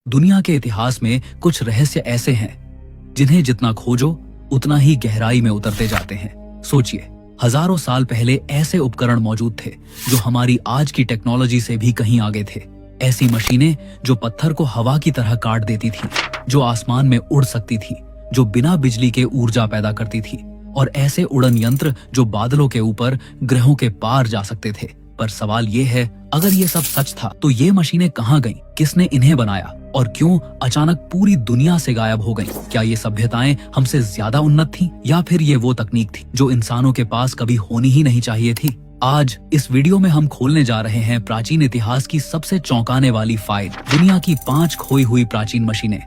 दुनिया के इतिहास में कुछ रहस्य ऐसे हैं जिन्हें जितना खोजो उतना ही गहराई में उतरते जाते हैं। सोचिए, हजारों साल पहले ऐसे उपकरण मौजूद थे जो हमारी आज की टेक्नोलॉजी से भी कहीं आगे थे। ऐसी मशीनें जो पत्थर को हवा की तरह काट देती थी, जो आसमान में उड़ सकती थी, जो बिना बिजली के ऊर्जा पैदा करती थी, और ऐसे उड़न यंत्र जो बादलों के ऊपर ग्रहों के पार जा सकते थे। पर सवाल ये है, अगर ये सब सच था तो ये मशीनें कहाँ गईं? किसने इन्हें बनाया और क्यों अचानक पूरी दुनिया से गायब हो गईं? क्या ये सभ्यताएं हमसे ज्यादा उन्नत थीं या फिर ये वो तकनीक थी जो इंसानों के पास कभी होनी ही नहीं चाहिए थी? आज इस वीडियो में हम खोलने जा रहे हैं प्राचीन इतिहास की सबसे चौंकाने वाली फाइल, दुनिया की 5 खोई हुई प्राचीन मशीनें,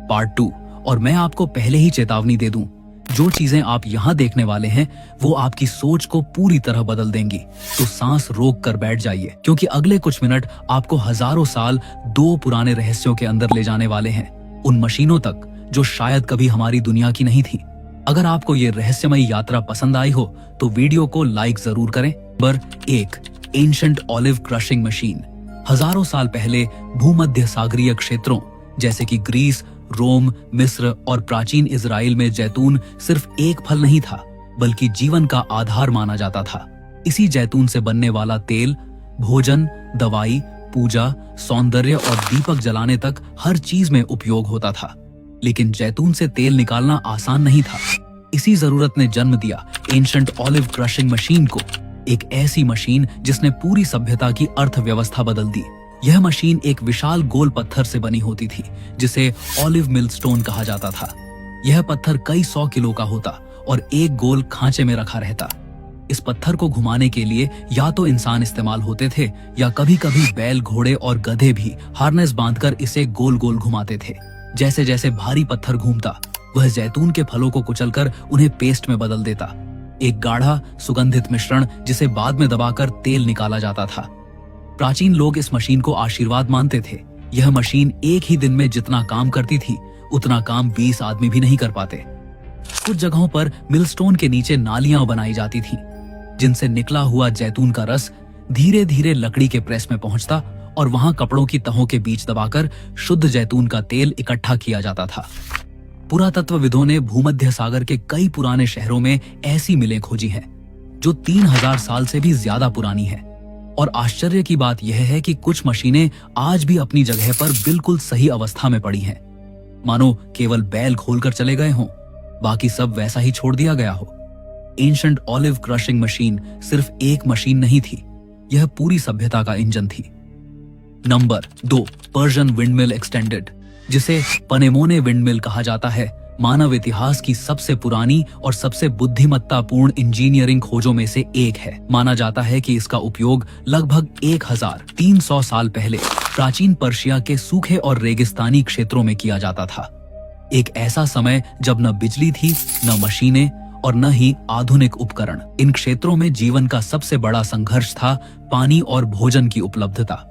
पार्ट 2। और मैं आपको पहले ही चेतावनी दे दूं, जो चीजें आप यहाँ देखने वाले हैं वो आपकी सोच को पूरी तरह बदल देंगी। तो सांस रोक कर बैठ जाइए, क्योंकि अगले कुछ मिनट आपको हजारों साल 2 पुराने रहस्यों के अंदर ले जाने वाले हैं, उन मशीनों तक जो शायद कभी हमारी दुनिया की नहीं थी। अगर आपको ये रहस्यमयी यात्रा पसंद आई हो तो वीडियो को लाइक जरूर करें। Number 1, ancient olive crushing machine. हजारों साल पहले भूमध्य सागरीय क्षेत्रों जैसे कि ग्रीस, रोम, मिस्र और प्राचीन इजराइल में जैतून सिर्फ एक फल नहीं था, बल्कि जीवन का आधार माना जाता था। इसी जैतून से बनने वाला तेल भोजन, दवाई, पूजा, सौंदर्य और दीपक जलाने तक हर चीज में उपयोग होता था। लेकिन जैतून से तेल निकालना आसान नहीं था। इसी जरूरत ने जन्म दिया एंशिएंट ऑलिव क्रशिंग मशीन को, एक ऐसी मशीन जिसने पूरी सभ्यता की अर्थव्यवस्था बदल दी। यह मशीन एक विशाल गोल पत्थर से बनी होती थी जिसे ऑलिव मिलस्टोन कहा जाता था। यह पत्थर कई 100 किलो का होता और एक गोल खांचे में रखा रहता। इस पत्थर को घुमाने के लिए या तो इंसान इस्तेमाल होते थे या कभी कभी बैल, घोड़े और गधे भी हार्नेस बांधकर इसे गोल गोल घुमाते थे। जैसे जैसे भारी पत्थर घूमता, वह जैतून के फलों को कुचलकर उन्हें पेस्ट में बदल देता, एक गाढ़ा सुगंधित मिश्रण जिसे बाद में दबाकर तेल निकाला जाता था। प्राचीन लोग इस मशीन को आशीर्वाद मानते थे। यह मशीन एक ही दिन में जितना काम करती थी उतना काम 20 आदमी भी नहीं कर पाते। कुछ जगहों पर मिलस्टोन के नीचे नालियां बनाई जाती थीं, जिनसे निकला हुआ जैतून का रस धीरे धीरे लकड़ी के प्रेस में पहुंचता और वहां कपड़ों की तहों के बीच दबाकर शुद्ध जैतून का तेल इकट्ठा किया जाता था। पुरातत्वविदों ने भूमध्य सागर के कई पुराने शहरों में ऐसी मिलें खोजी हैं जो 3000 साल से भी ज्यादा पुरानी हैं। और आश्चर्य की बात यह है कि कुछ मशीनें आज भी अपनी जगह पर बिल्कुल सही अवस्था में पड़ी हैं, मानो केवल बैल खोलकर चले गए हों, बाकी सब वैसा ही छोड़ दिया गया हो। एंशिएंट ऑलिव क्रशिंग मशीन सिर्फ एक मशीन नहीं थी, यह पूरी सभ्यता का इंजन थी। नंबर 2, पर्शियन विंडमिल एक्सटेंडेड, जिसे पनेमोने विंडमिल कहा जाता है, मानव इतिहास की सबसे पुरानी और सबसे बुद्धिमत्तापूर्ण इंजीनियरिंग खोजों में से एक है। माना जाता है कि इसका उपयोग लगभग 1300 साल पहले प्राचीन पर्शिया के सूखे और रेगिस्तानी क्षेत्रों में किया जाता था। एक ऐसा समय जब न बिजली थी, न मशीनें और न ही आधुनिक उपकरण। इन क्षेत्रों में जीवन का सबसे बड़ा संघर्ष था पानी और भोजन की उपलब्धता।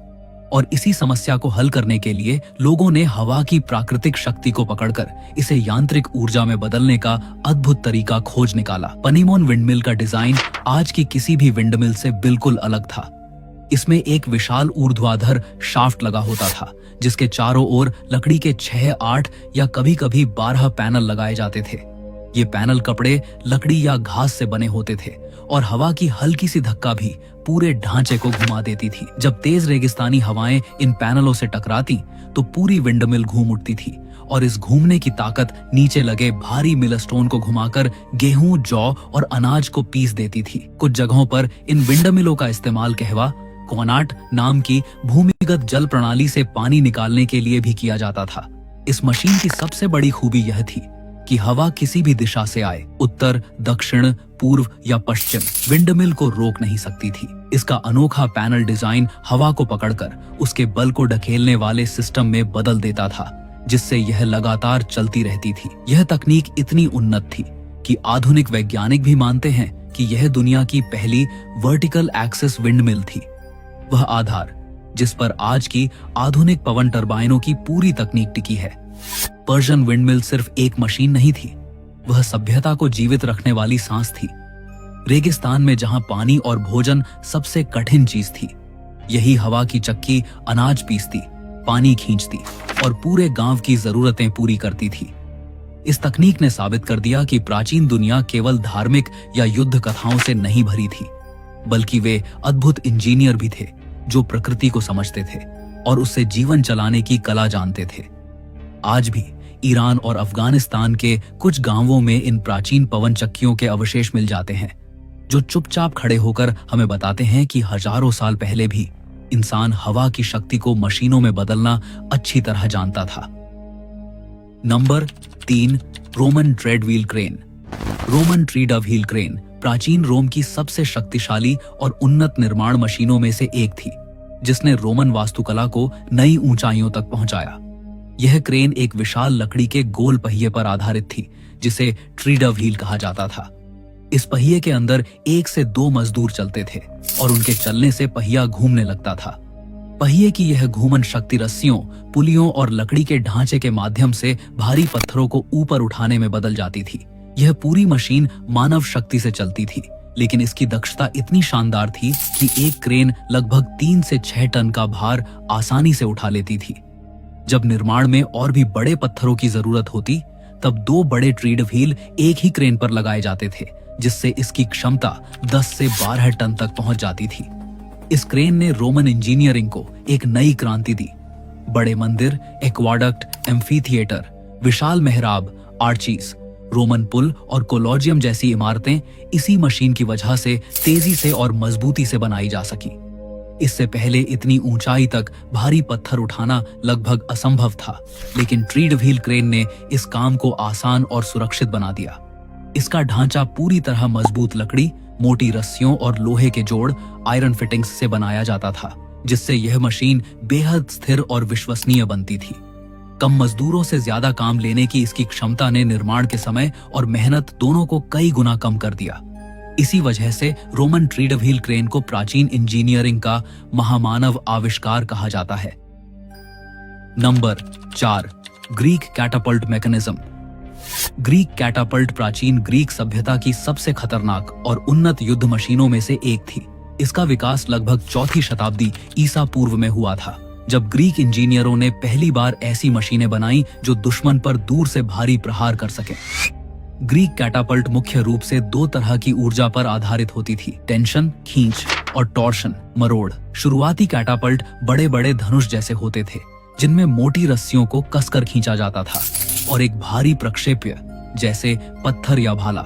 और इसी समस्या को हल करने के लिए लोगों ने हवा की प्राकृतिक शक्ति को पकड़कर इसे यांत्रिक ऊर्जा में बदलने का अद्भुत तरीका खोज निकाला। पनेमोन विंडमिल का डिजाइन आज की किसी भी विंडमिल से बिल्कुल अलग था। इसमें एक विशाल ऊर्ध्वाधर शाफ्ट लगा होता था, जिसके चारों ओर लकड़ी के 6, 8 या कभी कभी 12 पैनल लगाए जाते थे। ये पैनल कपड़े, लकड़ी या घास से बने होते थे और हवा की हल्की सी धक्का भी पूरे ढांचे को घुमा देती थी। जब तेज रेगिस्तानी हवाएं इन पैनलों से टकराती तो पूरी विंडमिल घूम उठती थी और इस घूमने की ताकत नीचे लगे भारी मिलस्टोन को घुमाकर गेहूं, जौ और अनाज को पीस देती थी। कुछ जगहों पर इन विंडमिलों का इस्तेमाल कहवा कोनाट नाम की भूमिगत जल प्रणाली से पानी निकालने के लिए भी किया जाता था। इस मशीन की सबसे बड़ी खूबी यह थी कि हवा किसी भी दिशा से आए, उत्तर, दक्षिण, पूर्व या पश्चिम, विंडमिल को रोक नहीं सकती थी। इसका अनोखा पैनल डिजाइन हवा को पकड़कर उसके बल को ढकेलने वाले सिस्टम में बदल देता था, जिससे यह लगातार चलती रहती थी। यह तकनीक इतनी उन्नत थी कि आधुनिक वैज्ञानिक भी मानते हैं कि यह दुनिया की पहली वर्टिकल एक्सिस विंडमिल थी, वह आधार जिस पर आज की आधुनिक पवन टरबाइनों की पूरी तकनीक टिकी है। पर्शियन विंडमिल सिर्फ एक मशीन नहीं थी, वह सभ्यता को जीवित रखने वाली सांस थी। रेगिस्तान में जहां पानी और भोजन सबसे कठिन चीज थी, यही हवा की चक्की अनाज पीसती, पानी खींचती और पूरे गांव की जरूरतें पूरी करती थी। इस तकनीक ने साबित कर दिया कि प्राचीन दुनिया केवल धार्मिक या युद्ध कथाओं से नहीं भरी थी, बल्कि वे अद्भुत इंजीनियर भी थे जो प्रकृति को समझते थे और उससे जीवन चलाने की कला जानते थे। आज भी ईरान और अफगानिस्तान के कुछ गांवों में इन प्राचीन पवन चक्कियों के अवशेष मिल जाते हैं, जो चुपचाप खड़े होकर हमें बताते हैं कि हजारों साल पहले भी इंसान हवा की शक्ति को मशीनों में बदलना अच्छी तरह जानता था। Number 3, Roman treadwheel crane. Roman treadwheel crane प्राचीन रोम की सबसे शक्तिशाली और उन्नत निर्माण मशीनों में से एक थी, जिसने रोमन वास्तुकला को नई ऊंचाइयों तक पहुंचाया। यह क्रेन एक विशाल लकड़ी के गोल पहिए पर आधारित थी, जिसे ट्रेडव्हील कहा जाता था। इस पहिए के अंदर 1 से 2 मजदूर चलते थे और उनके चलने से पहिया घूमने लगता था। पहिए की यह घूमन शक्ति रस्सियों, पुलियों और लकड़ी के ढांचे के माध्यम से भारी पत्थरों को ऊपर उठाने में बदल जाती थी। यह पूरी मशीन मानव शक्ति से चलती थी, लेकिन इसकी दक्षता इतनी शानदार थी कि एक क्रेन लगभग 3 से 6 टन का भार आसानी से उठा लेती थी। जब निर्माण में और भी बड़े पत्थरों की जरूरत होती, तब 2 बड़े ट्रेडव्हील एक ही क्रेन पर लगाए जाते थे, जिससे इसकी क्षमता 10 से 12 टन तक पहुंच जाती थी। इस क्रेन ने रोमन इंजीनियरिंग को एक नई क्रांति दी। बड़े मंदिर, एक्वाडक्ट, एम्फीथिएटर, विशाल मेहराब, आर्चीज, रोमन पुल और कोलोजियम जैसी इमारतें इसी मशीन की वजह से तेजी से और मजबूती से बनाई जा सकी। इससे पहले इतनी ऊंचाई तक भारी पत्थर उठाना लगभग असंभव था, लेकिन ट्रेडव्हील क्रेन ने इस काम को आसान और सुरक्षित बना दिया। इसका ढांचा पूरी तरह मजबूत लकड़ी, मोटी रस्सियों और लोहे के जोड़, आयरन फिटिंग्स से बनाया जाता था, जिससे यह मशीन बेहद स्थिर और विश्वसनीय बनती थी। कम मजदूरों से ज्यादा काम लेने की इसकी क्षमता ने निर्माण के समय और मेहनत दोनों को कई गुना कम कर दिया। इसी वजह से रोमन ट्रेडव्हील क्रेन को प्राचीन इंजीनियरिंग का महामानव आविष्कार कहा जाता है। Number 4, Greek Catapult mechanism. Greek Catapult प्राचीन ग्रीक सभ्यता की सबसे खतरनाक और उन्नत युद्ध मशीनों में से एक थी। इसका विकास लगभग 4वीं शताब्दी ईसा पूर्व में हुआ था, जब ग्रीक इंजीनियरों ने पहली बार ऐसी मशीनें बनाई जो दुश्मन पर दूर से भारी प्रहार कर सके। ग्रीक कैटापल्ट मुख्य रूप से 2 तरह की ऊर्जा पर आधारित होती थी, टेंशन खींच और टॉर्शन मरोड़। शुरुआती कैटापल्ट बड़े बड़े धनुष जैसे होते थे, जिनमें मोटी रस्सियों को कसकर खींचा जाता था और एक भारी प्रक्षेप्य जैसे पत्थर या भाला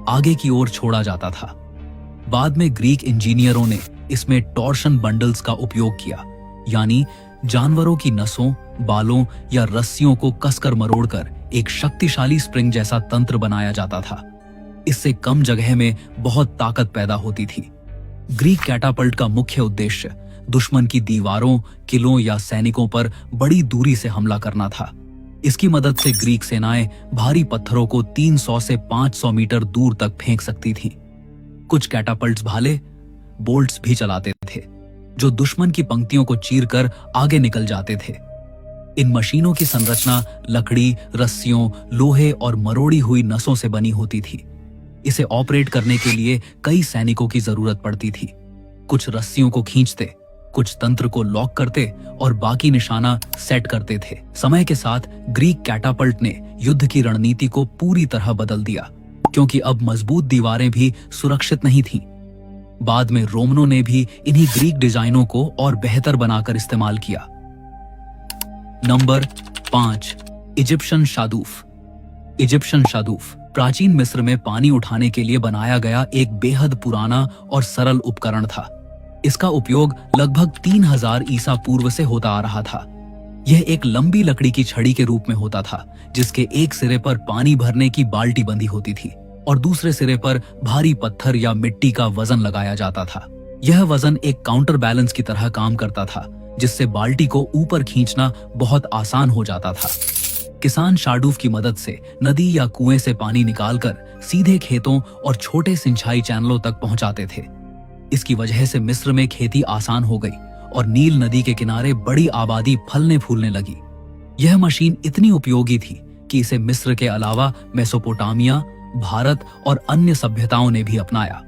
आगे की ओर छोड़ा जाता था। बाद में ग्रीक इंजीनियरों ने इसमें टॉर्शन बंडल्स का उपयोग किया, यानी जानवरों की नसों, बालों या रस्सियों को कसकर मरोड़कर एक शक्तिशाली स्प्रिंग जैसा तंत्र बनाया जाता था। इससे कम जगह में बहुत ताकत पैदा होती थी। ग्रीक कैटापल्ट का मुख्य उद्देश्य दुश्मन की दीवारों, किलों या सैनिकों पर बड़ी दूरी से हमला करना था। इसकी मदद से ग्रीक सेनाएं भारी पत्थरों को 300 से 500 मीटर दूर तक फेंक सकती थीं। कुछ कैटापल्ट्स भाले, बोल्ट्स भी चलाते थे, जो दुश्मन की पंक्तियों को चीरकर आगे निकल जाते थे। इन मशीनों की संरचना लकड़ी, रस्सियों, लोहे और मरोड़ी हुई नसों से बनी होती थी। इसे ऑपरेट करने के लिए कई सैनिकों की जरूरत पड़ती थी। कुछ रस्सियों को खींचते, कुछ तंत्र को लॉक करते और बाकी निशाना सेट करते थे। समय के साथ ग्रीक कैटापल्ट ने युद्ध की रणनीति को पूरी तरह बदल दिया, क्योंकि अब मजबूत दीवारें भी सुरक्षित नहीं थीं। बाद में रोमनों ने भी इन्हीं ग्रीक डिजाइनों को और बेहतर बनाकर इस्तेमाल किया। Number 5, Egyptian shadoof. Egyptian shadoof प्राचीन मिस्र में पानी उठाने के लिए बनाया गया एक बेहद पुराना और सरल उपकरण था। इसका उपयोग लगभग 3000 ईसा पूर्व से होता आ रहा था। यह एक लंबी लकड़ी की छड़ी के रूप में होता था, जिसके एक सिरे पर पानी भरने की बाल्टी बंधी होती थी और दूसरे सिरे पर भारी पत्थर या मिट्टी का वजन लगाया जाता था। यह वजन एक काउंटर बैलेंस की तरह काम करता था, जिससे बाल्टी को ऊपर खींचना बहुत आसान हो जाता था। किसान शाडूफ की मदद से नदी या कुएं से पानी निकालकर सीधे खेतों और छोटे सिंचाई चैनलों तक पहुंचाते थे। इसकी वजह से मिस्र में खेती आसान हो गई और नील नदी के किनारे बड़ी आबादी फलने फूलने लगी। यह मशीन इतनी उपयोगी थी कि इसे मिस्र के अलावा मेसोपोटामिया, भारत और अन्य सभ्यताओं ने भी अपनाया।